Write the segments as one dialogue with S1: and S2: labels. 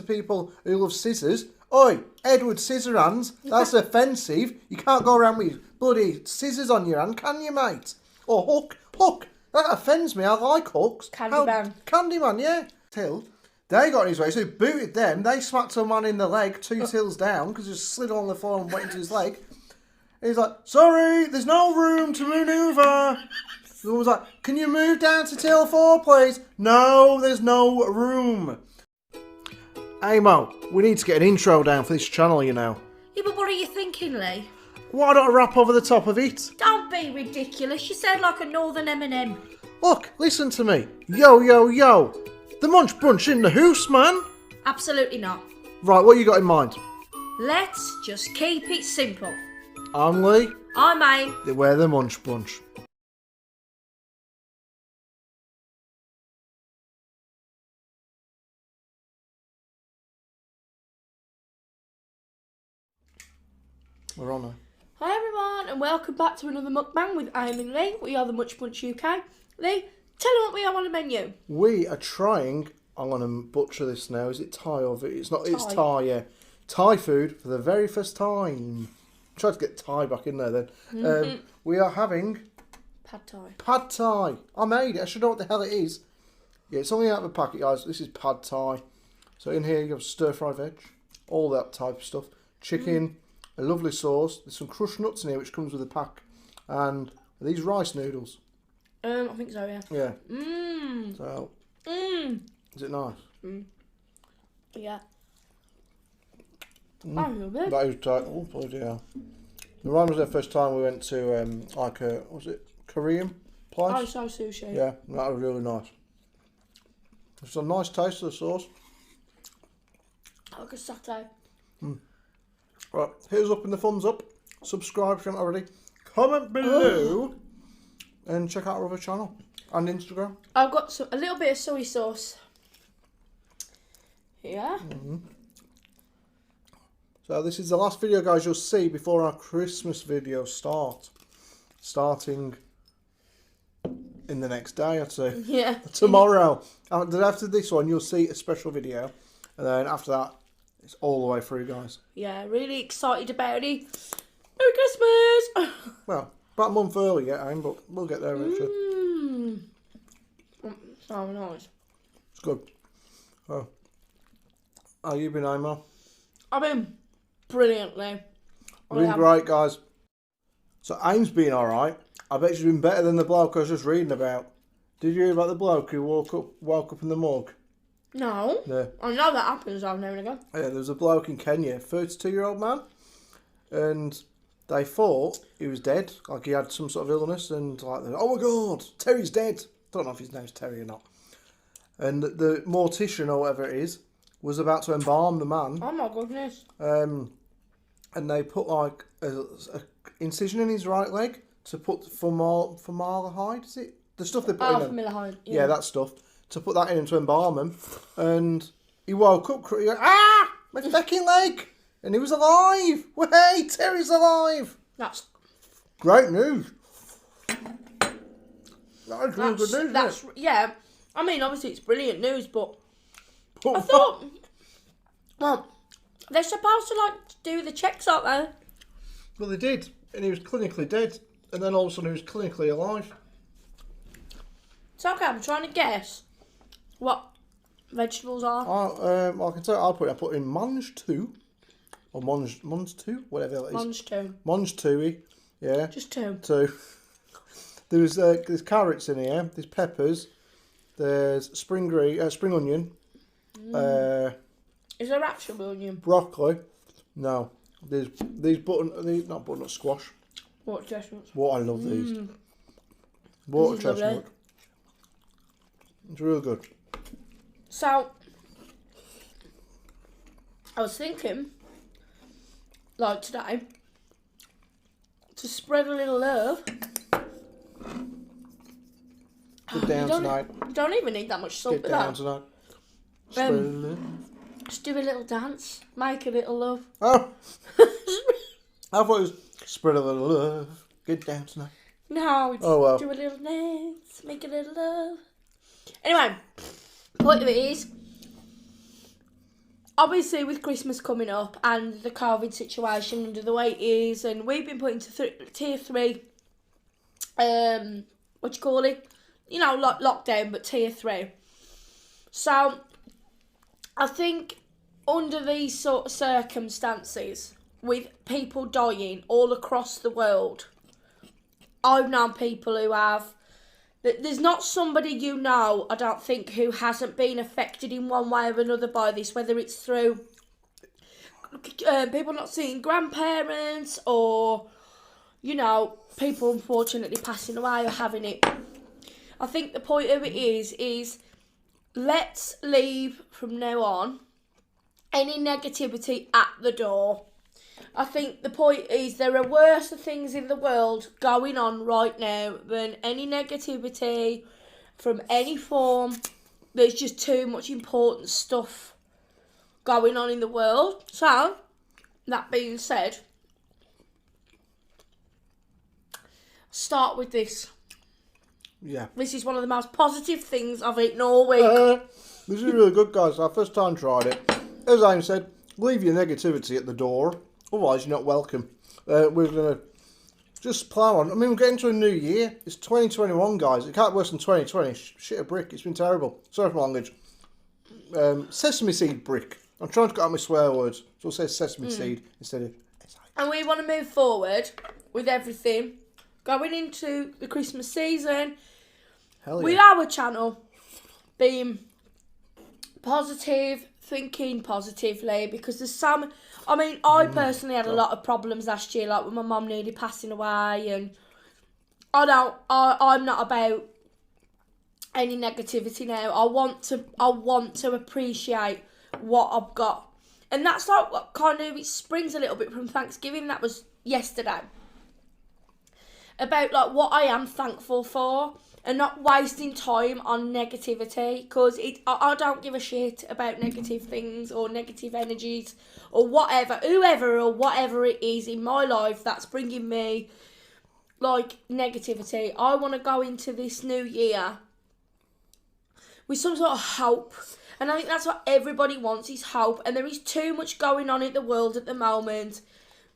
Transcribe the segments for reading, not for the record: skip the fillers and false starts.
S1: people who love scissors. Oi, Edward Scissorhands, that's offensive. You can't go around with bloody scissors on your hand, can you, mate? Or hook. That offends me. I like hooks.
S2: Candyman.
S1: Candyman, yeah. Till they got in his way, so he booted them. They smacked a man in the leg, 2 tills down, because he just slid on the floor and went into his leg. And he's like, sorry, there's no room to manoeuvre. The woman was like, can you move down to till 4, please? No, there's no room. Hey Mo, we need to get an intro down for this channel, you know.
S2: Yeah, but what are you thinking, Leigh?
S1: Why don't I rap over the top of it?
S2: Don't be ridiculous. You sound like a northern M&M.
S1: Look, listen to me. Yo, yo, yo. The Munch brunch in the house, man.
S2: Absolutely not.
S1: Right, what you got in mind?
S2: Let's just keep it simple.
S1: I'm Leigh.
S2: I'm May.
S1: We're the Munch brunch. We're on now.
S2: Hi everyone, and welcome back to another mukbang with Amy and Leigh. We are the Munch UK. Leigh, tell them what we have on the menu.
S1: We are trying. I'm gonna butcher this now. Is it Thai or it's not? It's Thai. Yeah, Thai food for the very first time. Try to get Thai back in there then. We are having
S2: Pad Thai.
S1: Pad Thai. I made it. I should know what the hell it is. Yeah, it's only out of a packet, guys. This is Pad Thai. So in here you have stir fry veg, all that type of stuff. Chicken. A lovely sauce. There's some crushed nuts in here which comes with a pack. And these rice noodles.
S2: I think so, yeah.
S1: Yeah.
S2: Mmm.
S1: So,
S2: Mmm.
S1: is it nice?
S2: Yeah. I love it.
S1: That is tight. Oh, bloody hell. The rhyme was the first time we went to, like a, was it Korean place?
S2: I saw sushi.
S1: Yeah, that was really nice. It's a nice taste of the sauce.
S2: Like a satay.
S1: Right, here's up in the thumbs up. Subscribe if you haven't already. Comment below. And check out our other channel. And Instagram.
S2: I've got a little bit of soy sauce. Yeah.
S1: So this is the last video, guys, you'll see before our Christmas videos start. Starting in the next day, I'd say.
S2: Yeah.
S1: Tomorrow. After this one, you'll see a special video. And then after that, it's all the way through, guys.
S2: Yeah, really excited about it. Merry Christmas!
S1: Well, about a month early yet, but we'll get there eventually.
S2: So nice.
S1: It's good. Oh. How you been, Amo?
S2: I've been brilliantly.
S1: I've been great, guys. So Aim's been alright. I bet she's been better than the bloke I was just reading about. Did you hear about the bloke who woke up in the morgue?
S2: No.
S1: Yeah.
S2: I know that happens now and again.
S1: Yeah, there was a bloke in Kenya, 32-year-old man, and they thought he was dead, like he had some sort of illness, and like, oh my God, Terry's dead. Don't know if his name's Terry or not. And the mortician or whatever it is was about to embalm the man.
S2: Oh my goodness.
S1: And they put like a incision in his right leg to put formaldehyde, is it? The stuff they put in him.
S2: Formaldehyde.
S1: Yeah, that stuff. To put that in him to embalm him. And he woke up, he went, ah, my fucking leg. And he was alive. Hey, Terry's alive.
S2: That's
S1: great news. That's really good news,
S2: that's
S1: isn't it?
S2: Yeah. I mean, obviously it's brilliant news, but I thought, well, they're supposed to like do the checks, aren't they?
S1: Well, they did. And he was clinically dead. And then all of a sudden he was clinically alive.
S2: It's okay, I'm trying to guess what vegetables are.
S1: I can tell you, I put in Munch 2. Or Munch 2, whatever that is.
S2: Munch 2.
S1: Munch 2, yeah.
S2: Just 2.
S1: 2. There's carrots in here, there's peppers, there's spring onion.
S2: Is there actual onion?
S1: Broccoli. No. There's not butternut, squash.
S2: Water chestnuts.
S1: What I love these. Water chestnut. It's real good.
S2: So, I was thinking, like today, to spread a little love.
S1: Get down tonight.
S2: You don't even need that much salt
S1: Get
S2: with
S1: down
S2: that.
S1: tonight. Spread a little.
S2: Just do a little dance. Make a little love.
S1: Oh! I thought it was spread a little love. Get down tonight.
S2: No, it's
S1: oh, well.
S2: Do a little dance. Make a little love. Anyway, point of it is, obviously with Christmas coming up and the COVID situation under the way it is, and we've been put into tier 3, what do you call it? You know, like lockdown, but tier 3. So, I think under these sort of circumstances, with people dying all across the world, I've known people who have... There's not somebody you know, I don't think, who hasn't been affected in one way or another by this, whether it's through people not seeing grandparents or, you know, people unfortunately passing away or having it. I think the point of it is let's leave from now on any negativity at the door. I think the point is there are worse things in the world going on right now than any negativity from any form. There's just too much important stuff going on in the world. So, that being said, start with this.
S1: Yeah.
S2: This is one of the most positive things I've eaten all week.
S1: This is really good, guys. Our first time tried it. As Aim said, leave your negativity at the door. Otherwise, you're not welcome. We're going to just plough on. I mean, we're getting to a new year. It's 2021, guys. It can't be worse than 2020. Shit a brick. It's been terrible. Sorry for my language. Sesame seed brick. I'm trying to get out my swear words. So I'll say sesame seed instead of...
S2: And we want to move forward with everything. Going into the Christmas season.
S1: Hell yeah.
S2: With our channel being positive, thinking positively, because there's some... I mean, I personally had a lot of problems last year, like when my mum nearly passing away, and I'm not about any negativity now. I want to appreciate what I've got, and that's like what kind of it springs a little bit from Thanksgiving. That was yesterday, about like what I am thankful for. And not wasting time on negativity, because I don't give a shit about negative things or negative energies or whatever, whoever or whatever it is in my life that's bringing me like negativity. I want to go into this new year with some sort of hope, and I think that's what everybody wants, is hope. And there is too much going on in the world at the moment,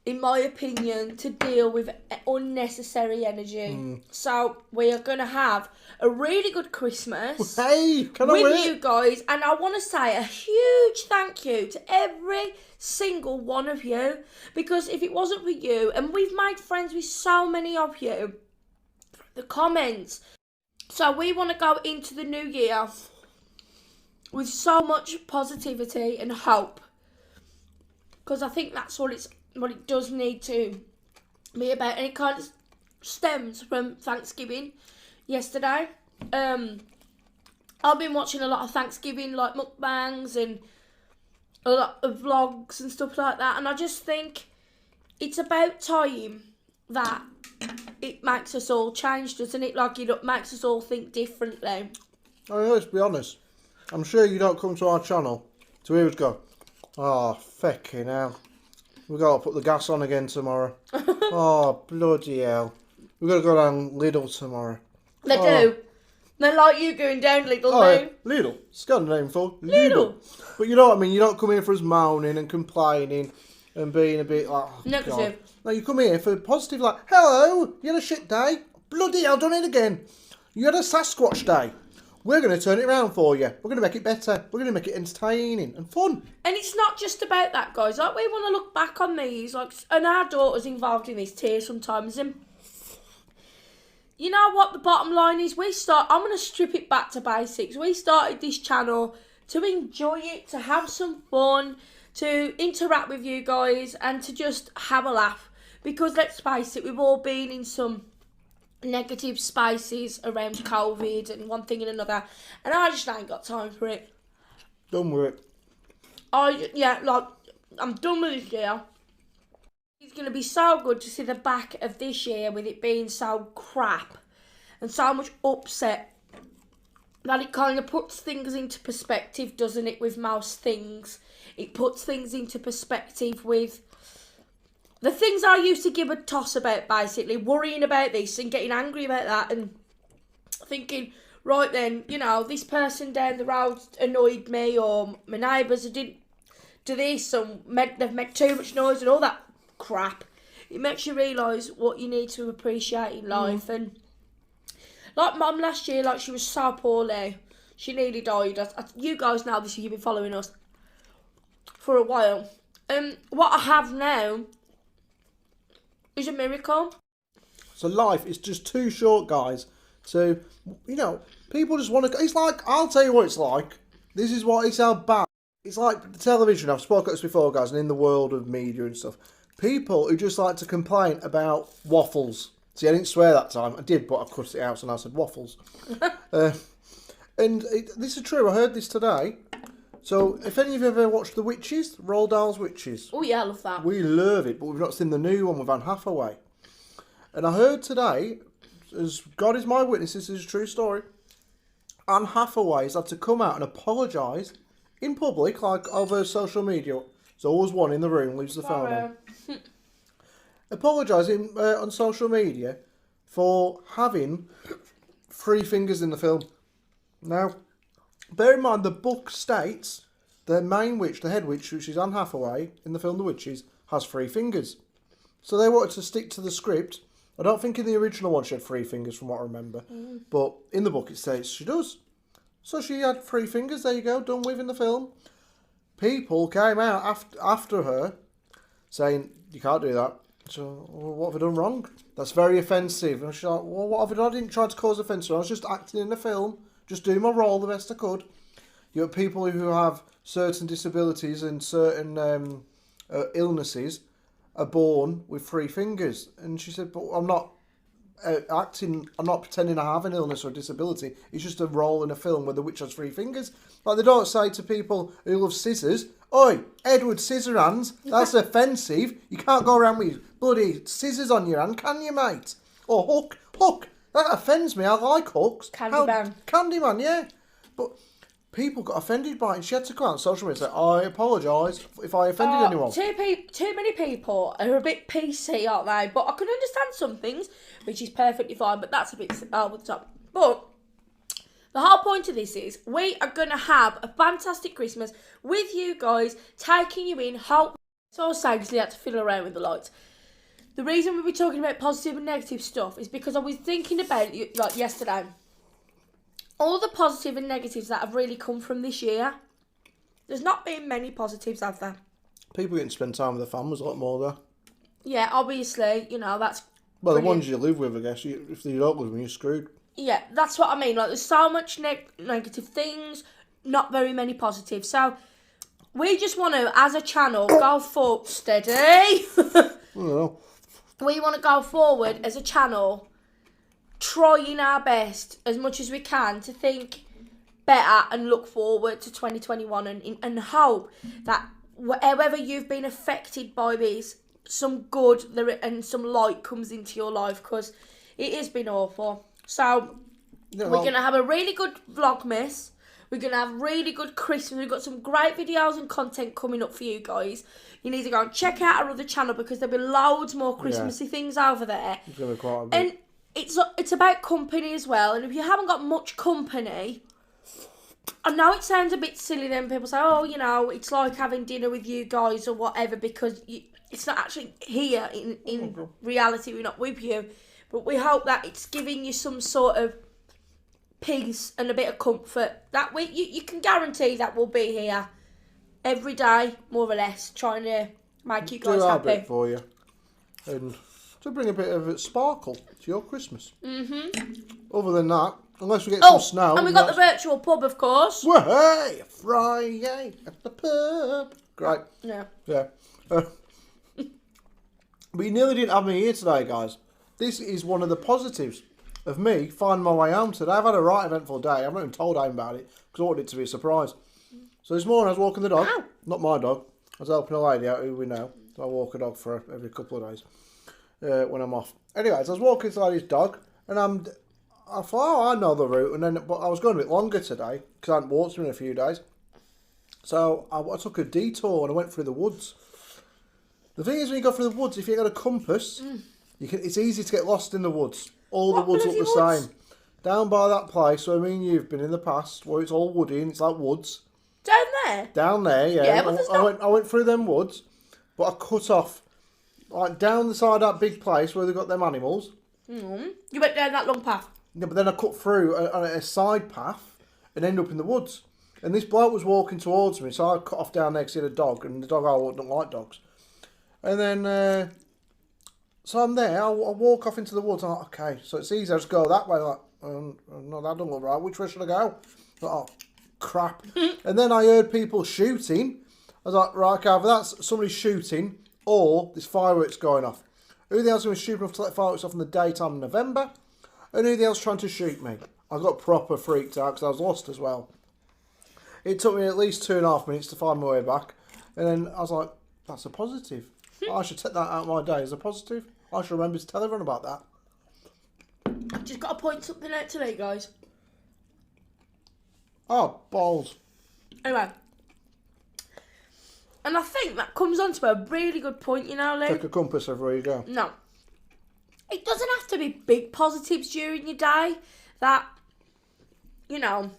S2: in my opinion, to deal with unnecessary energy. So we are going to have a really good Christmas with you guys. And I want to say a huge thank you to every single one of you. Because if it wasn't for you, and we've made friends with so many of you, the comments. So we want to go into the new year with so much positivity and hope. Because I think that's what it does need to be about, and it kind of stems from Thanksgiving yesterday. I've been watching a lot of Thanksgiving like mukbangs and a lot of vlogs and stuff like that, and I just think it's about time that it makes us all change, doesn't it? Like, it makes us all think differently.
S1: I mean, let's be honest. I'm sure you don't come to our channel to hear us go, oh, fucking hell. We've got to put the gas on again tomorrow. Oh, bloody hell. We've got to go down Lidl tomorrow.
S2: They do. They're like you going down Lidl now.
S1: Lidl. It's got a name for Lidl. But you know what I mean? You don't come here for us moaning and complaining and being a bit like... Oh,
S2: negative.
S1: God. No, you come here for positive, like, hello, you had a shit day. Bloody hell, done it again. You had a Sasquatch day. We're going to turn it around for you. We're going to make it better. We're going to make it entertaining and fun.
S2: And it's not just about that, guys. Like, we want to look back on these, like, and our daughter's involved in this too sometimes. And you know what the bottom line is? I'm going to strip it back to basics. We started this channel to enjoy it, to have some fun, to interact with you guys, and to just have a laugh. Because let's face it, we've all been in some negative spaces around COVID and one thing and another, and I just ain't got time for it.
S1: Done with it.
S2: I'm done with this year. It's going to be so good to see the back of this year with it being so crap and so much upset, that it kind of puts things into perspective, doesn't it, with most things. It puts things into perspective with the things I used to give a toss about, basically, worrying about this and getting angry about that and thinking, right then, you know, this person down the road annoyed me, or my neighbours didn't do this, and they've made too much noise and all that crap. It makes you realise what you need to appreciate in life. And like Mum last year, like she was so poorly. She nearly died. You guys know this, you've been following us for a while. What I have now is a miracle.
S1: So life is just too short, guys. So, you know, people just want to... It's like, I'll tell you what it's like. This is what it's how bad. It's like the television. I've spoken about this before, guys, and in the world of media and stuff. People who just like to complain about waffles. See, I didn't swear that time. I did, but I cut it out and I said waffles. This is true. I heard this today. So, if any of you have ever watched The Witches, Roald Dahl's Witches.
S2: Oh, yeah, I love that.
S1: We love it, but we've not seen the new one with Anne Hathaway. And I heard today, as God is my witness, this is a true story, Anne Hathaway's had to come out and apologise in public, like over social media. There's always one in the room, leaves the phone on. Apologising on social media for having 3 fingers in the film. Now, bear in mind, the book states the main witch, the head witch, which is Anne Hathaway, in the film The Witches, has 3 fingers. So they wanted to stick to the script. I don't think in the original one she had 3 fingers, from what I remember. But in the book it states she does. So she had 3 fingers, there you go, done with in the film. People came out after her saying, you can't do that. So, well, what have I done wrong? That's very offensive. And she's like, well, what have I done? I didn't try to cause offence. I was just acting in the film, just doing my role the best I could. You have people who have certain disabilities and certain illnesses are born with 3 fingers. And she said, but I'm not acting, I'm not pretending I have an illness or a disability. It's just a role in a film where the witch has 3 fingers. Like, they don't say to people who love scissors, oi, Edward Scissorhands, that's offensive. You can't go around with bloody scissors on your hand, can you, mate? Or hook, that offends me. I like hooks.
S2: Candyman.
S1: Candyman, yeah. But people got offended by it, and she had to come out on social media and say, I apologise if I offended anyone.
S2: Too many people are a bit PC, aren't they? But I can understand some things, which is perfectly fine, but that's a bit over the top. But the whole point of this is we are going to have a fantastic Christmas with you guys, taking you in. So sadly, I had to fiddle around with the lights. The reason we were talking about positive and negative stuff is because I was thinking about it, like yesterday. All the positive and negatives that have really come from this year. There's not been many positives, have there?
S1: People getting to spend time with their families a lot more, though.
S2: Yeah, obviously, you know, that's
S1: well,
S2: brilliant.
S1: The ones you live with, I guess. If you don't live with them, you're screwed.
S2: Yeah, that's what I mean. Like, there's so much negative things, not very many positives. So, we just want to, as a channel, go for steady. We want to go forward as a channel, trying our best as much as we can to think better and look forward to 2021 and hope that however you've been affected by this, some good and some light comes into your life, because it has been awful. So, we're going to have a really good Vlogmas. We're going to have really good Christmas. We've got some great videos and content coming up for you guys. You need to go and check out our other channel, because there'll be loads more Christmassy things over there.
S1: It's going to be quite a bit.
S2: And it's about company as well. And if you haven't got much company, I know it sounds a bit silly then people say, oh, you know, it's like having dinner with you guys or whatever, because it's not actually here in reality. We're not with you. But we hope that it's giving you some sort of peace and a bit of comfort. That you can guarantee that we'll be here every day, more or less, trying to make you guys happy.
S1: Do our bit for you. And to bring a bit of sparkle to your Christmas. Other than that, unless we get some snow.
S2: And we got the virtual pub, of course.
S1: Well, hey, Friday at the pub. Great.
S2: Yeah.
S1: But you nearly didn't have me here today, guys. This is one of the positives of me finding my way home today. I've had a right eventful day. I've not even told Aim about it because I wanted it to be a surprise. So this morning I was walking the dog. Ow. Not my dog. I was helping a lady out who we know. So I walk a dog for her every couple of days when I'm off. Anyways, I was walking this lady's dog and I thought, oh, I know the route. But I was going a bit longer today because I hadn't walked in a few days. So I took a detour and I went through the woods. The thing is, when you go through the woods, if you've got a compass, it's easy to get lost in the woods. All the woods look the same. Down by that place where me and you've been in the past, where it's all woody and it's like woods.
S2: Down there?
S1: Down there, yeah.
S2: Yeah, but there's
S1: I went through them woods, but I cut off, like, down the side of that big place where they got them animals.
S2: You went down that long path.
S1: Yeah, but then I cut through a side path and ended up in the woods. And this bloke was walking towards me, so I cut off down there because he had a dog, and the dog, I don't like dogs. And then, so I'm there, I walk off into the woods, I'm like, okay, so it's easy, I just go that way, like, no, that don't look right, which way should I go? Like, oh, crap. And then I heard people shooting. I was like, right, okay, either that's somebody shooting, or there's fireworks going off. Who the hell's going to be stupid enough to let fireworks off in the daytime in November? And who the hell's trying to shoot me? I got proper freaked out because I was lost as well. It took me at least 2.5 minutes to find my way back. And then I was like, that's a positive. I should take that out of my day as a positive. I should remember to tell everyone about that.
S2: I've just got to point something out today, guys.
S1: Oh, balls.
S2: Anyway. And I think that comes on to a really good point, you know, Leigh.
S1: Take a compass everywhere you go.
S2: No. It doesn't have to be big positives during your day that, you know,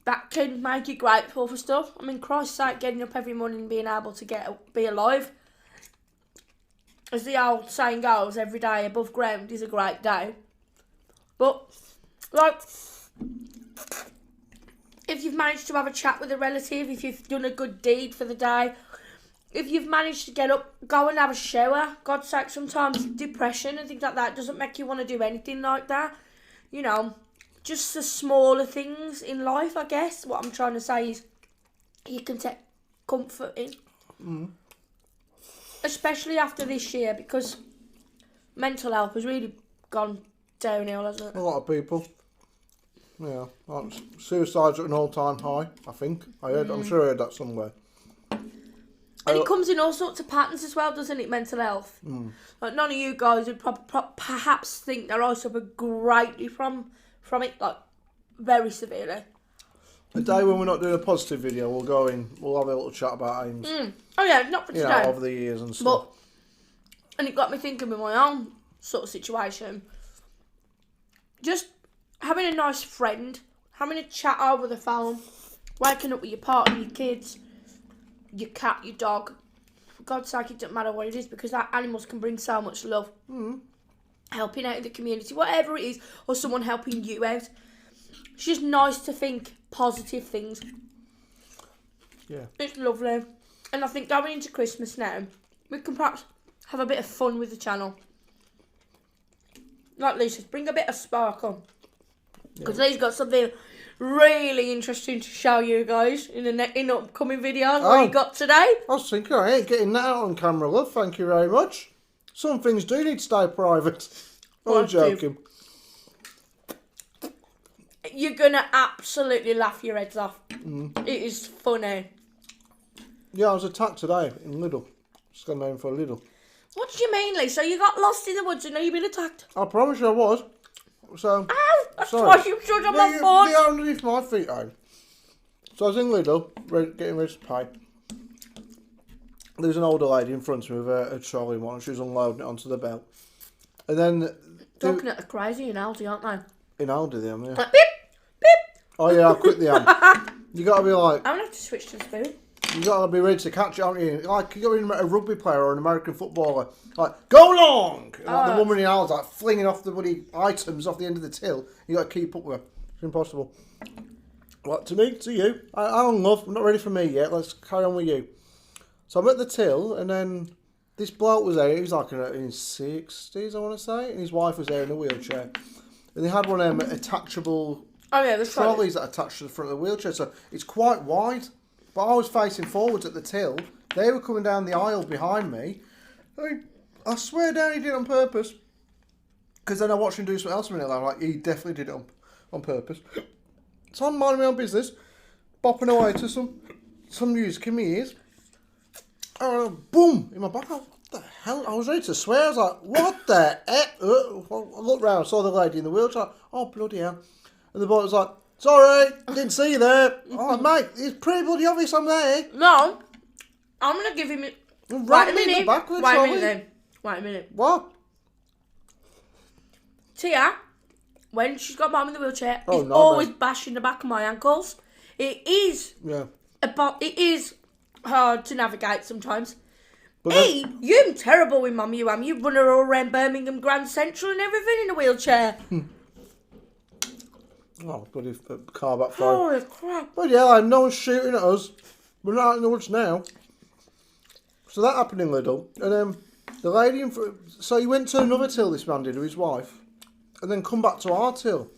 S2: that can make you grateful for stuff. I mean, Christ's sake, getting up every morning and being able to be alive. As the old saying goes, every day above ground is a great day. But, like, if you've managed to have a chat with a relative, if you've done a good deed for the day, if you've managed to get up, go and have a shower, God's sake, sometimes depression and things like that doesn't make you want to do anything like that. You know, just the smaller things in life, I guess. What I'm trying to say is you can take comfort in. Especially after this year, because mental health has really gone downhill, hasn't it?
S1: A lot of people. Yeah. Like, suicide's at an all-time high, I think. I'm sure I heard that somewhere.
S2: And it comes in all sorts of patterns as well, doesn't it, mental health? Like, none of you guys would perhaps think that I suffer greatly from it, like, very severely.
S1: The day when we're not doing a positive video, we'll have a little chat about aims.
S2: Oh yeah, not for today.
S1: You know, over the years and stuff.
S2: And it got me thinking with my own sort of situation. Just having a nice friend, having a chat over the phone, waking up with your partner, your kids, your cat, your dog. For God's sake, it doesn't matter what it is, because that animals can bring so much love. Helping out in the community, whatever it is, or someone helping you out. It's just nice to think positive things.
S1: Yeah.
S2: It's lovely. And I think going into Christmas now, we can perhaps have a bit of fun with the channel. Like Leigh says, bring a bit of sparkle. Because Leigh's got something really interesting to show you guys in upcoming videos. What you got today?
S1: I was thinking, I ain't getting that out on camera, love. Thank you very much. Some things do need to stay private. I'm joking.
S2: You're going to absolutely laugh your heads off. It is funny.
S1: Yeah, I was attacked today in Lidl. Just got known for Lidl.
S2: What do you mean, Leigh? So you got lost in the woods and now you've been attacked?
S1: I promise you I was. So,
S2: Ow! That's
S1: sorry.
S2: why you stood on my foot.
S1: They're underneath my feet, though. So I was in Lidl, getting ready to pay. There's an older lady in front of me with a trolley one, and she was unloading it onto the belt. And then...
S2: Talking at the crazy in Aldi, aren't they?
S1: In Aldi, they am, yeah.
S2: Like, beep, beep.
S1: Oh, yeah, how quick they am. You got to be like...
S2: I'm going to have to switch to the spoon.
S1: You got to be ready to catch it, aren't you? Like, you got to be a rugby player or an American footballer. Like, go long! And like the woman in Aldi's like flinging off the bloody items off the end of the till. You got to keep up with her. It's impossible. Like, to me, to you, I'm in love. I'm not ready for me yet. Let's carry on with you. So I'm at the till, and then this bloke was there. He was like in his 60s, I want to say. And his wife was there in a wheelchair. And they had one of them attachable trolleys that attached to the front of the wheelchair. So it's quite wide. But I was facing forwards at the till. They were coming down the aisle behind me. I swear down he did it on purpose. Because then I watched him do something else a minute later. I'm like, he definitely did it on purpose. So I'm minding my own business. Bopping away to some music in my ears. Boom! In my back. What the hell? I was ready to swear. I was like, what the heck? I looked round, saw the lady in the wheelchair. Oh, bloody hell. And the boy was like, sorry, didn't see you there. Oh, mate, it's pretty bloody obvious I'm there.
S2: No, I'm going to give him...
S1: Wait a minute.
S2: Wait a minute.
S1: What?
S2: Tia, when she's got mum in the wheelchair, is always bashing the back of my ankles. It is It is hard to navigate sometimes.
S1: But
S2: Hey, you're terrible with Mum, you am. You run her all around Birmingham Grand Central and everything in a wheelchair.
S1: Oh, bloody car backfire.
S2: Holy crap.
S1: But yeah, no one's shooting at us. We're not out in the woods now. So that happened in Lidl. And the lady so he went to another till, this man did, with his wife. And then come back to our till.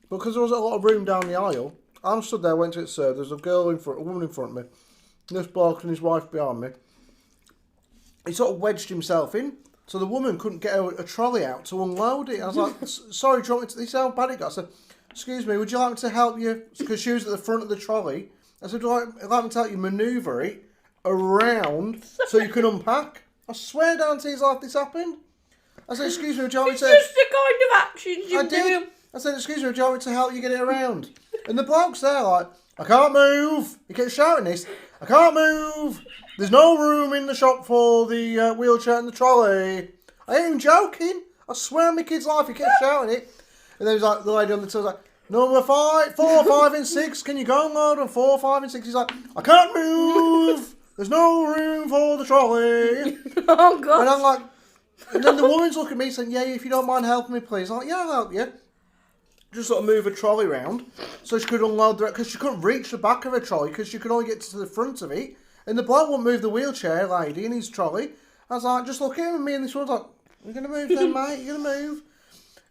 S1: Because there wasn't a lot of room down the aisle. I'm stood there, went to it served. There's a woman in front of me. This bloke and his wife behind me. He sort of wedged himself in. So the woman couldn't get a trolley out to unload it. I was like, sorry, do you want me to... This is how bad it got. I said, excuse me, would you like me to help you? Because she was at the front of the trolley. I said, would you like me to help you manoeuvre it around so you can unpack? I swear down to his life this happened. I said, excuse me, would you like me to...
S2: It's just the kind of actions you do.
S1: I said, excuse me, would you like me to help you get it around? And the bloke's there like, I can't move. He kept shouting this. I can't move. There's no room in the shop for the wheelchair and the trolley. I ain't even joking. I swear on my kid's life, he kept shouting it. And then he's like, the lady on the till was like, number 5, 4, 5 and 6, can you go load on 4, 5 and 6? He's like, I can't move. There's no room for the trolley.
S2: Oh, God.
S1: And I'm like, and then the woman's looking at me saying, yeah, if you don't mind helping me, please. I'm like, yeah, I'll help you. Just sort of move a trolley round so she could unload the... Because she couldn't reach the back of her trolley because she could only get to the front of it. And the bloke wouldn't move the wheelchair lady in his trolley. I was like, just look at him and me and this one's like, you're going to move then, mate? You're going to move?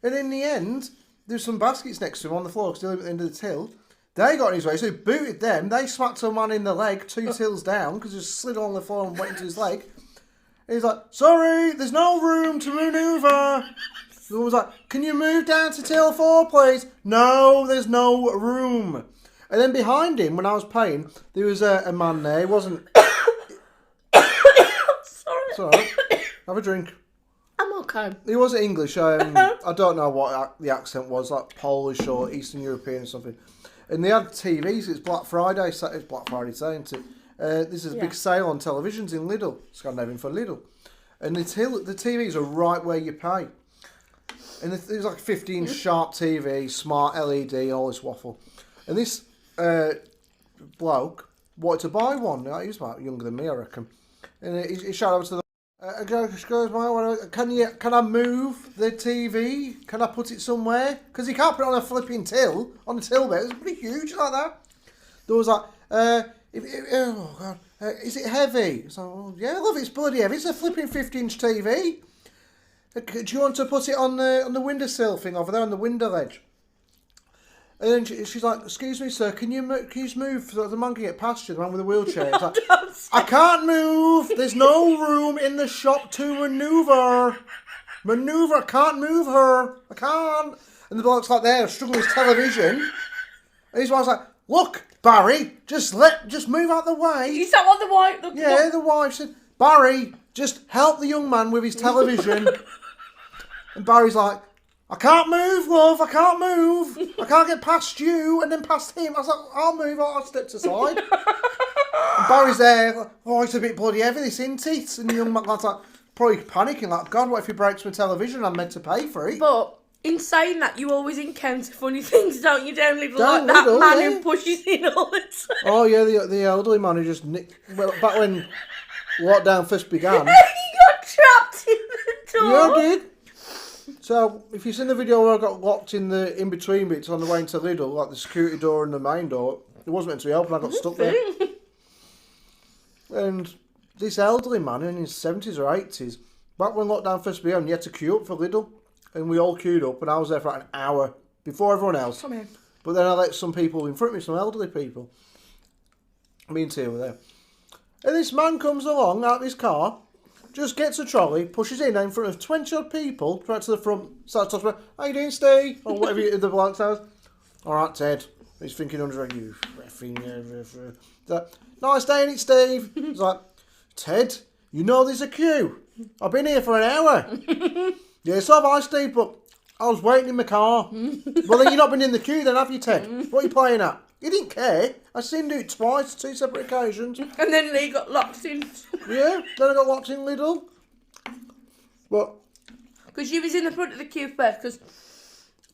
S1: And in the end, there's some baskets next to him on the floor because they live at the end of the till. They got in his way, so he booted them. They smacked a man in the leg 2 tills down because he slid on the floor and went into his leg. And he's like, sorry, there's no room to manoeuvre. The woman was like, can you move down to till 4, please? No, there's no room. And then behind him, when I was paying, there was a man there. He wasn't...
S2: Sorry.
S1: It's all right. Have a drink.
S2: I'm okay.
S1: He wasn't English. I don't know what the accent was, like Polish or Eastern European or something. And they had TVs. It's Black Friday. It's Black Friday, isn't it? This is a big sale on televisions in Lidl. Scandinavian for Lidl. And the TVs are right where you pay. And there's like 15 sharp TV, smart LED, all this waffle. And this bloke wanted to buy one. He was about younger than me, I reckon. And he shouted over to the... Can I move the TV? Can I put it somewhere? Because he can't put it on a flipping till, on the till bed. It's pretty huge like that. There was like, oh God, is it heavy? So, oh, yeah, love, it's bloody heavy. It's a flipping 50-inch TV. Do you want to put it on the windowsill thing over there on the window ledge? And then she's like, excuse me, sir, can you move so the man can get past you, the man with the wheelchair? It's like, I can't move. There's no room in the shop to manoeuvre. I can't move her. I can't. And the bloke's like there, struggling with his television. And his wife's like, look, Barry, just move out the way.
S2: Is that what the wife...
S1: Yeah, the wife said, Barry, just help the young man with his television. And Barry's like, I can't move, love, I can't move. I can't get past you and then past him. I was like, I'll move, I'll step aside. And Barry's there, like, oh, it's a bit bloody heavy, this, isn't it? And the young man's like, probably panicking, like, God, what if he breaks my television? I'm meant to pay for it.
S2: But in saying that, you always encounter funny things, don't you? Don't live like that man who pushes in all the time.
S1: Oh, yeah, the elderly man who just nicked... Well, back when lockdown first began...
S2: He got trapped in the door.
S1: Yeah, I did. So, if you've seen the video where I got locked in the in-between bits on the way into Lidl, like the security door and the main door, it wasn't meant to be open, I got stuck there. And this elderly man in his 70s or 80s, back when lockdown first began, you had to queue up for Lidl. And we all queued up, and I was there for an hour before everyone else.
S2: Come here.
S1: But then I let some people in front of me, some elderly people. Me and Tia were there. And this man comes along out of his car, just gets a trolley, pushes in front of 20 odd people, right to the front, starts talking about, how you doing, Steve? Or whatever the bloke says. All right, Ted. He's thinking under you. Nice day, ain't it, Steve? He's like, Ted, you know there's a queue. I've been here for an hour. Yeah, so have I, Steve, but I was waiting in my car. Well, then you've not been in the queue then, have you, Ted? What are you playing at? He didn't care. I seen him do it twice, 2 separate occasions.
S2: And then Leigh got locked in.
S1: Yeah, then I got locked in Lidl. But...
S2: Because you was in the front of the queue first, because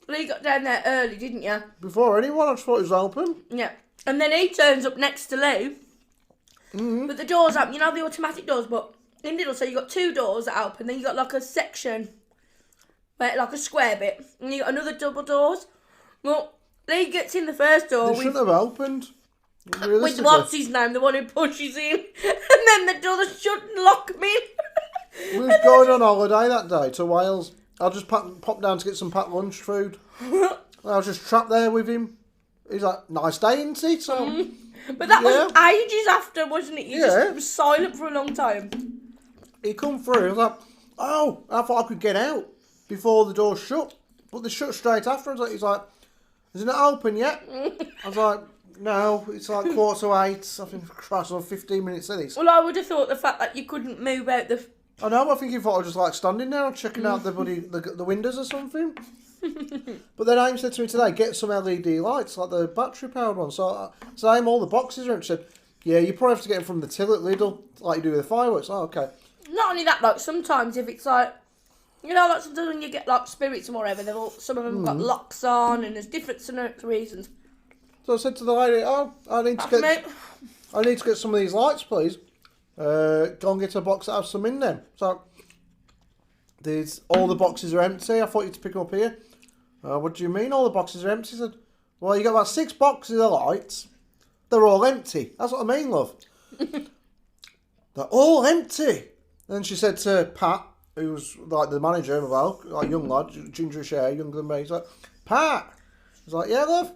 S2: Leigh got down there early, didn't you?
S1: Before anyone, I just thought it was open.
S2: Yeah. And then he turns up next to Leigh. But the doors open, you know the automatic doors, but in Lidl, so you got 2 doors that open, then you got like a section, where, like a square bit, and you got another double doors. Well, Leigh gets in the first door.
S1: They shouldn't have opened.
S2: With what's his name, the one who pushes in, and then the doors shouldn't lock him in.
S1: We was going on holiday that day to Wales. I just popped down to get some packed lunch food. I was just trapped there with him. He's like, nice day, isn't it? So,
S2: but that was ages after, wasn't it? You just was silent for a long time.
S1: He come through. I was like, oh, I thought I could get out before the door shut. But they shut straight after. He's like, is it not open yet? I was like, no, it's like 7:45. I think, Christ, I'm 15 minutes in it.
S2: Well, I would have thought the fact that you couldn't move out the...
S1: I know, I think he thought I was just like standing there checking out the windows or something. But then Aim said to me today, get some LED lights, like the battery powered ones. So Aim, all the boxes are empty. She said, yeah, you probably have to get them from the till at Lidl, like you do with the fireworks. Oh, okay.
S2: Not only that, like sometimes if it's like, you know, like sometimes when you get like spirits and whatever, some of them got locks on, and there's different reasons.
S1: So I said to the lady, oh, I need to get some of these lights, please. Go and get a box that has some in them. So all the boxes are empty. I thought you'd pick them up here. What do you mean all the boxes are empty? I said, well, you got about 6 boxes of lights. They're all empty. That's what I mean, love. They're all empty. Then she said to Pat, who was like the manager, well, like young lad, gingerish hair, younger than me. He's like, Pat. He's like, yeah, love.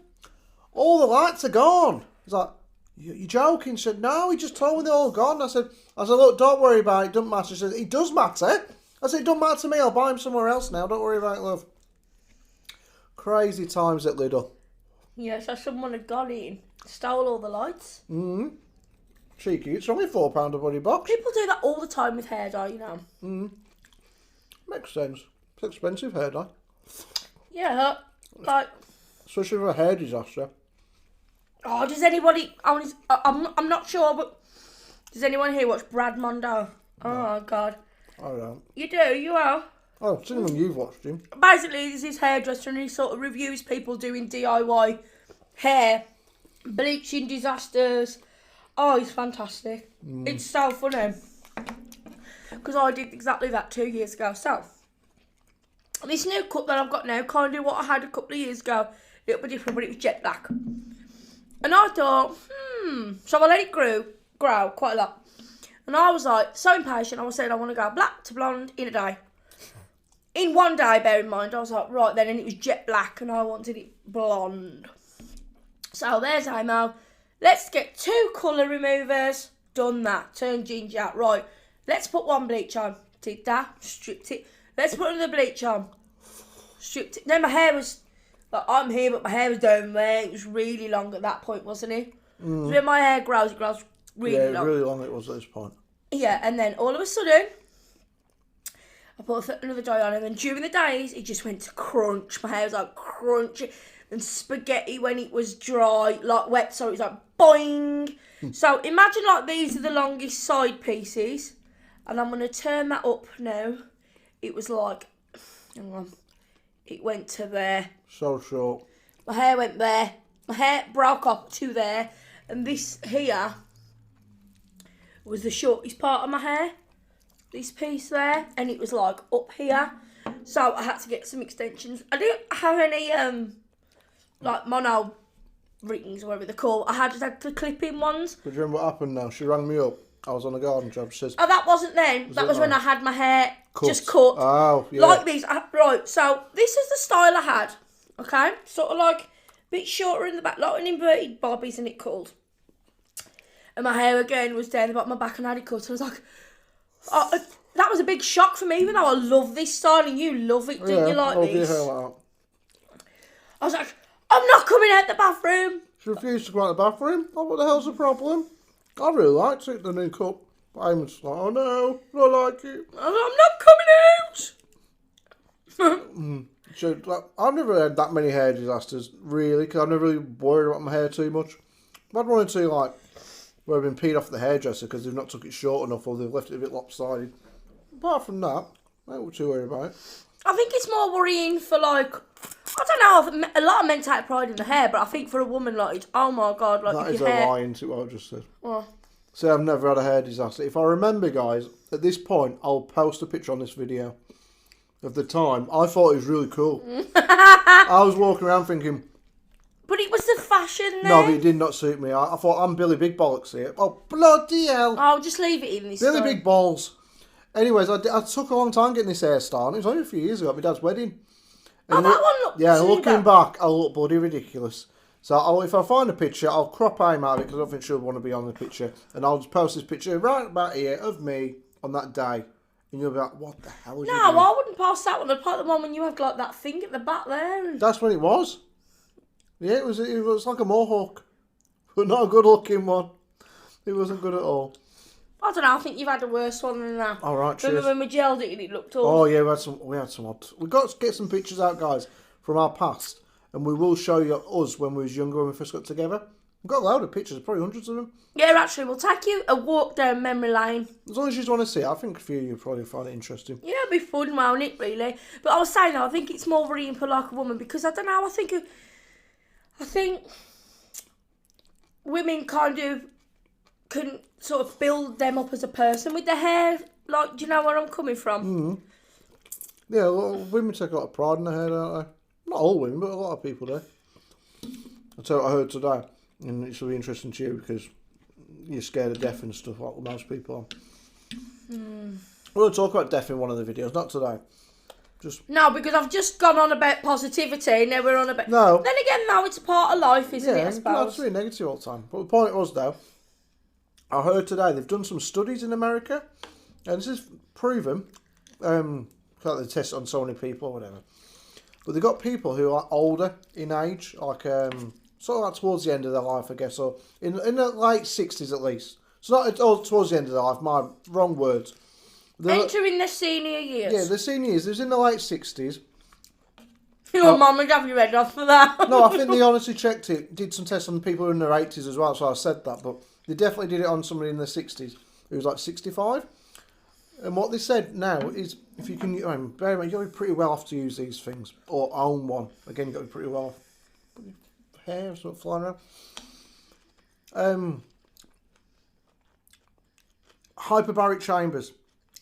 S1: All the lights are gone. He's like, you're joking? She said, no, he just told me they're all gone. I said, look, don't worry about it. It doesn't matter. She said, it does matter. I said, it doesn't matter to me. I'll buy him somewhere else now. Don't worry about it, love. Crazy times at Lidl.
S2: Yeah, so someone had gone in, stole all the lights.
S1: Cheeky. It's only £4 a bloody box.
S2: People do that all the time with hair dye, you know.
S1: Makes sense. It's expensive hair dye.
S2: Yeah, like...
S1: Especially for a hair disaster.
S2: Oh, does anybody... I'm not sure, but... Does anyone here watch Brad Mondo? Oh, God.
S1: I don't.
S2: You do? You are?
S1: Oh, I've seen when you've watched him.
S2: Basically, there's this hairdresser and he sort of reviews people doing DIY hair, bleaching disasters. Oh, he's fantastic. It's so funny. Because I did exactly that 2 years ago. So, this new cut that I've got now, kind of what I had a couple of years ago, a little bit different, but it was jet black. And I thought, so I let it grow quite a lot. And I was like, so impatient, I said I want to go black to blonde in a day. In one day, bear in mind, I was like, right then, and it was jet black, and I wanted it blonde. So there's Amo. Let's get 2 colour removers. Done that. Turn ginger out. Right. Let's put 1 bleach on. Did that. Stripped it. Let's put another bleach on. Stripped it. Then my hair was, like, I'm here, but my hair was down there. It was really long at that point, wasn't it? So when my hair grows, it grows really long.
S1: Yeah, really long it was at this point.
S2: Yeah, and then all of a sudden, I put another dye on, and then during the days, it just went to crunch. My hair was like crunchy and spaghetti when it was dry, like wet, so it was like boing. So imagine like these are the longest side pieces, and I'm going to turn that up now. It was like, hang on, it went to there.
S1: So short.
S2: My hair went there. My hair broke up to there, and this here was the shortest part of my hair. This piece there, and it was like up here, so I had to get some extensions. I didn't have any like mono rings or whatever they're called. I just had the clip-in ones.
S1: But do you remember what happened now? She rang me up. I was on a garden job. She says,
S2: oh, that wasn't then. That was when I had my hair just cut.
S1: Oh, yeah.
S2: Like this. Right, so this is the style I had. Okay? Sort of like a bit shorter in the back, like an inverted bob, isn't it called? And my hair again was down the bottom of my back and I had it cut. I was like, oh, that was a big shock for me, even though I love this style and you love it, didn't you, like this? I was like, I'm not coming out the bathroom.
S1: She refused to go out the bathroom. Oh, what the hell's the problem? I really liked it, the new cut. I was like, oh no, I don't like it.
S2: I'm not coming out.
S1: So, like, I've never had that many hair disasters, really, because I've never really worried about my hair too much. I've had 1 or 2, like, where I've been peed off the hairdresser because they've not took it short enough or they've left it a bit lopsided. Apart from that, I don't too worry about it.
S2: I think it's more worrying for, like, I don't know, a lot of men take pride in the hair, but I think for a woman, like, oh my God, like,
S1: that
S2: if
S1: is
S2: your
S1: a
S2: hair...
S1: lie into what I just said.
S2: Oh.
S1: See, I've never had a hair disaster. If I remember, guys, at this point, I'll post a picture on this video of the time. I thought it was really cool. I was walking around thinking...
S2: But it was the fashion then.
S1: No, but it did not suit me. I thought, I'm Billy Big Bollocks here. Oh, bloody hell.
S2: I'll just leave it in this
S1: Billy
S2: story.
S1: Big Balls. Anyways, I took a long time getting this hairstyle. And it was only a few years ago at my dad's wedding. And
S2: that one looked
S1: looking back, I look bloody ridiculous. So if I find a picture, I'll crop aim out of it because I don't think she'll want to be on the picture. And I'll just post this picture right about here of me on that day. And you'll be like, what the hell is you doing?
S2: No, I wouldn't post that one. I'd post the one when you had like that thing at the back there. And...
S1: That's when it was. Yeah, it was like a mohawk. But not a good looking one. It wasn't good at all.
S2: I don't know, I think you've had a worse one than that.
S1: All right, cheers.
S2: Remember when we gelled it and it looked all...
S1: Oh, yeah, we had some odd... We've got to get some pictures out, guys, from our past. And we will show you us when we was younger, when we first got together. We've got a load of pictures, probably hundreds of them.
S2: Yeah, actually, we'll take you a walk down memory lane.
S1: As long as you just want to see it, I think a few of you probably find it interesting.
S2: Yeah, it'd be fun, won't it, really? But I was saying, though, I think it's more worrying for like a woman because, I don't know, I think women kind of can sort of build them up as a person with their hair. Like, do you know where I'm coming from?
S1: Mm. Yeah, a lot of women take a lot of pride in their hair, don't they? Not all women, but a lot of people do. That's what I heard today. And it should be interesting to you because you're scared of death and stuff like most people are. We'll talk about death in one of the videos, not today.
S2: No, because I've just gone on about positivity, now we're on about...
S1: No.
S2: Then again, no, it's a part of life, isn't it, I suppose?
S1: Not to be negative all the time. But the point was, though, I heard today they've done some studies in America, and this is proven, like they test on so many people or whatever, but they've got people who are older in age, like sort of like towards the end of their life, I guess, or in the late 60s at least. It's not all towards the end of their life, my wrong words.
S2: Entering their senior years.
S1: Yeah, the senior years. It was in the late 60s.
S2: Your mum would have your head off for that.
S1: No, I think they honestly checked it. Did some tests on people in their 80s as well, so I said that. But they definitely did it on somebody in their 60s who was like 65. And what they said now is, if you can, bear in mind, you've got to be pretty well off to use these things. Or own one. Again, you've got to be pretty well off. Hair sort of flying around. Hyperbaric chambers.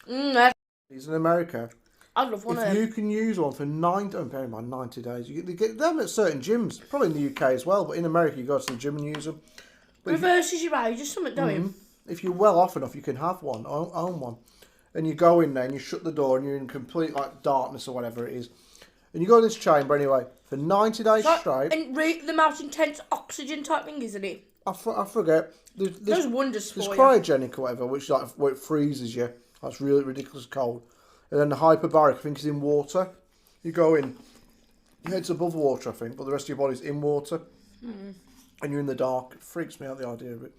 S1: It's in America.
S2: I'd love one of them.
S1: If you can use one for 90 days, you get them at certain gyms, probably in the UK as well, but in America you go to the gym and use them. But
S2: reverses your age, just something doing.
S1: If you're well off enough, you can have one, own one. And you go in there and you shut the door and you're in complete like darkness or whatever it is. And you go in this chamber anyway, for 90 days straight.
S2: And the most intense oxygen type thing, isn't it?
S1: I forget.
S2: There's wonders for you.
S1: There's cryogenic or whatever, which like where it freezes you. That's really ridiculous cold. And then the hyperbaric, I think, is in water. You go in, your head's above water, I think, but the rest of your body's in water. And you're in the dark. It freaks me out, the idea of it.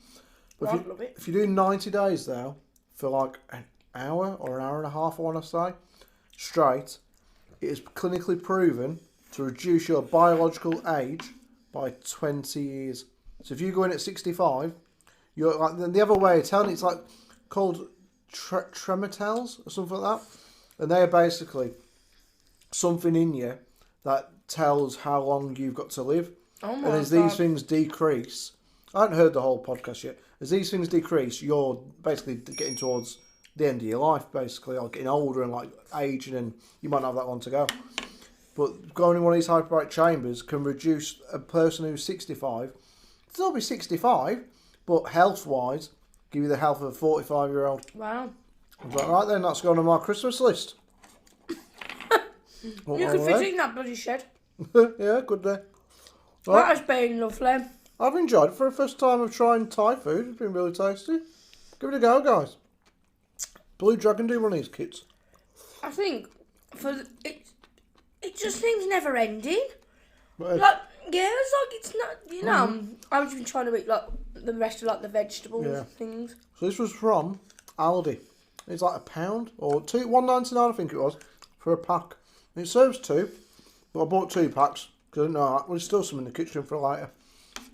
S1: But if you do 90 days though, for like an hour or an hour and a half, I want to say, straight, it is clinically proven to reduce your biological age by 20 years. So if you go in at 65, you're like, the other way of telling it, it's like called trematels or something like that. And they are basically something in you that tells how long you've got to live.
S2: Oh my
S1: and as
S2: God.
S1: these things decrease, I haven't heard the whole podcast yet. As these things decrease, you're basically getting towards the end of your life, basically, like getting older and like aging, and you might not have that long to go. But going in one of these hyperbaric chambers can reduce a person who's 65. Still be 65, but health-wise, give you the health of a 45-year-old.
S2: Wow.
S1: I was like, right then, that's going on my Christmas list.
S2: You could fit in that bloody shed.
S1: Yeah, good day.
S2: That has been lovely.
S1: I've enjoyed it for the first time of trying Thai food. It's been really tasty. Give it a go, guys. Blue Dragon do one of these kits.
S2: I think it just seems never ending.
S1: But,
S2: Like, yeah, it's like it's not, you know. I've just been trying to eat like the rest of like the vegetables and things.
S1: So this was from Aldi. It's like £1 or $1.99, I think it was, for a pack. It serves 2, but I bought 2 packs because I didn't know there's still some in the kitchen for later.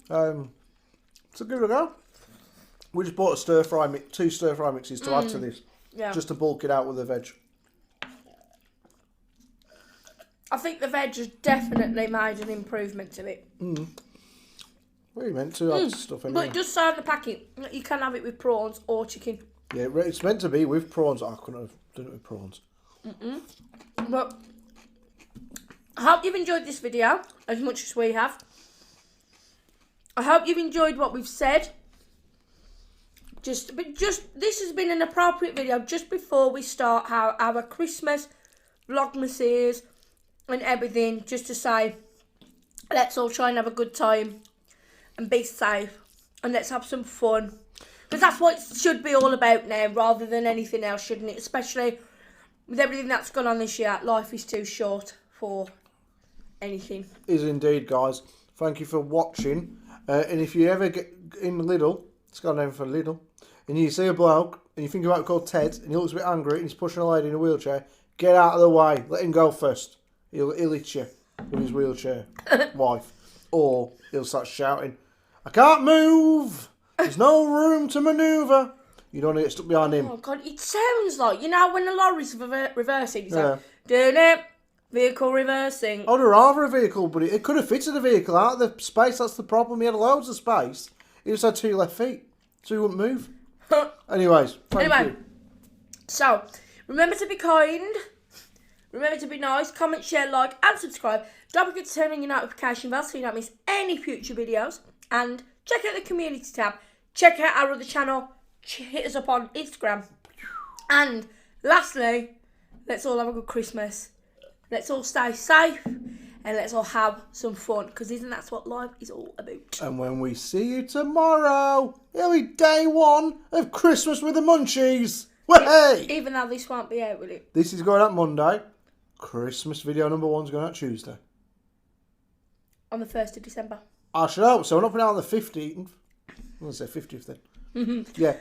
S1: So give it a go. We just bought a two stir fry mixes to add to this, just to bulk it out with the veg.
S2: I think the veg has definitely made an improvement to it.
S1: Well, We meant to have stuff anyway.
S2: But it does say on the packet that you can have it with prawns or chicken.
S1: Yeah, it's meant to be with prawns. I couldn't have done it with prawns.
S2: But I hope you've enjoyed this video as much as we have. I hope you've enjoyed what we've said. This has been an appropriate video just before we start our Christmas vlogmas is and everything, just to say let's all try and have a good time and be safe and let's have some fun, because that's what it should be all about now rather than anything else, shouldn't it? Especially with everything that's gone on this year, life is too short for anything.
S1: Is indeed, guys. Thank you for watching. And if you ever get in Lidl, it's got a name for Lidl, and you see a bloke and you think about it called Ted, and he looks a bit angry and he's pushing a lady in a wheelchair, get out of the way. Let him go first. He'll hit you with his wheelchair wife. Or he'll start shouting, I can't move. There's no room to manoeuvre. You don't want to get stuck behind him.
S2: Oh, God, it sounds like, you know, when the lorry's reversing, it's like, doing it, vehicle reversing.
S1: I'd rather a vehicle, but it could have fitted a vehicle out of the space. That's the problem. He had loads of space. He just had 2 left feet, so he wouldn't move. Anyways, thank you.
S2: So, remember to be kind. Remember to be nice. Comment, share, like, and subscribe. Don't forget to turn on your notification bell so you don't miss any future videos. And check out the community tab. Check out our other channel. Hit us up on Instagram. And lastly, let's all have a good Christmas. Let's all stay safe. And let's all have some fun. Because isn't that what life is all about?
S1: And when we see you tomorrow, it'll be day 1 of Christmas with the Munchies. Way!
S2: Even though this won't be out, will it?
S1: This is going out Monday. Christmas video number 1's going out Tuesday.
S2: On the 1st of December.
S1: I should hope so. We're not putting out on the 15th. I'm going to say 50th then. Yeah.